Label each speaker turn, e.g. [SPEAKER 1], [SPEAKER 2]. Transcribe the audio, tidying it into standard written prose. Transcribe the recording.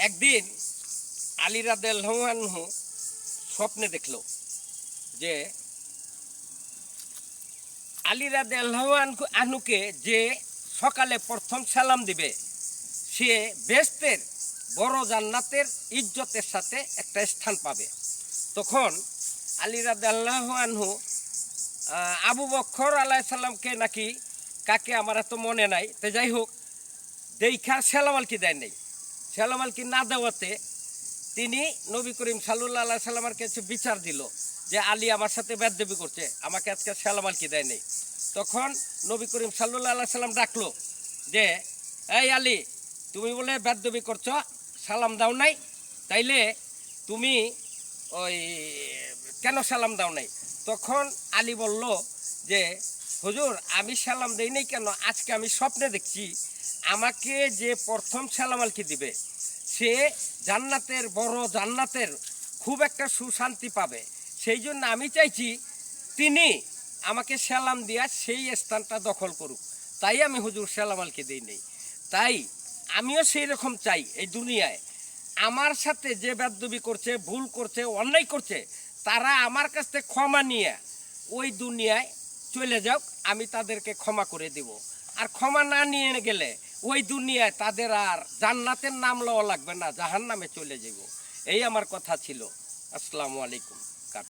[SPEAKER 1] একদিন আলী রাদিয়াল্লাহু আনহু স্বপ্নে দেখল যে আলী রাদিয়াল্লাহু আনহুকে যে সকালে প্রথম সালাম দিবে সে বেহেশতের বড় জান্নাতের ইজ্জতের সাথে একটা স্থান পাবে। তখন আলী রাদিয়াল্লাহু আনহু আবু বকর আলাইহিস সালামকে নাকি কাকে আমার এত মনে নাই, তো যাই হোক দেখা সালাম আলকি দেয় নাই। সালাম আলকি না দেওয়াতে তিনি নবী করিম সাল্লাল্লাহু আলাইহি সাল্লামের কাছে বিচার দিল যে আলী আমার সাথে বেয়াদবি করছে, আমাকে আজকে সালাম আলকি দেয় নাই। তখন নবী করিম সাল্লাল্লাহু আলাইহি সাল্লাম ডাকলো যে এই আলী, তুমি বলে বেয়াদবি করছো, সালাম দাও নাই, তাইলে তুমি ওই কেন সালাম দাও নাই? তখন আলী বলল যে হুজুর, আমি সালাম দেই নাই কেন, আজকে আমি স্বপ্নে দেখছি আমাকে যে প্রথম সালাম আলকি দিবে সে জান্নাতের বড় জান্নাতের খুব একটা সুশান্তি পাবে, সেই জন্য আমি চাইছি তিনি আমাকে সালাম দিয়া সেই স্থানটা দখল করুক, তাই আমি হুজুর সালাম আলকি দিই নেই। তাই আমিও সেই রকম চাই এই দুনিয়ায় আমার সাথে যে বেয়াদবি করছে, ভুল করছে, অন্যায় করছে, তারা আমার কাছ থেকে ক্ষমা নিয়ে ওই দুনিয়ায় চলে যাক, আমি তাদেরকে ক্ষমা করে দেব। আর ক্ষমা না নিয়ে গেলে ওই দুনিয়ায় তাদের আর জান্নাতের নাম লওয়া লাগবে না, জাহান্নামে চলে যাব। এই আমার কথা ছিল। আসসালামু আলাইকুম।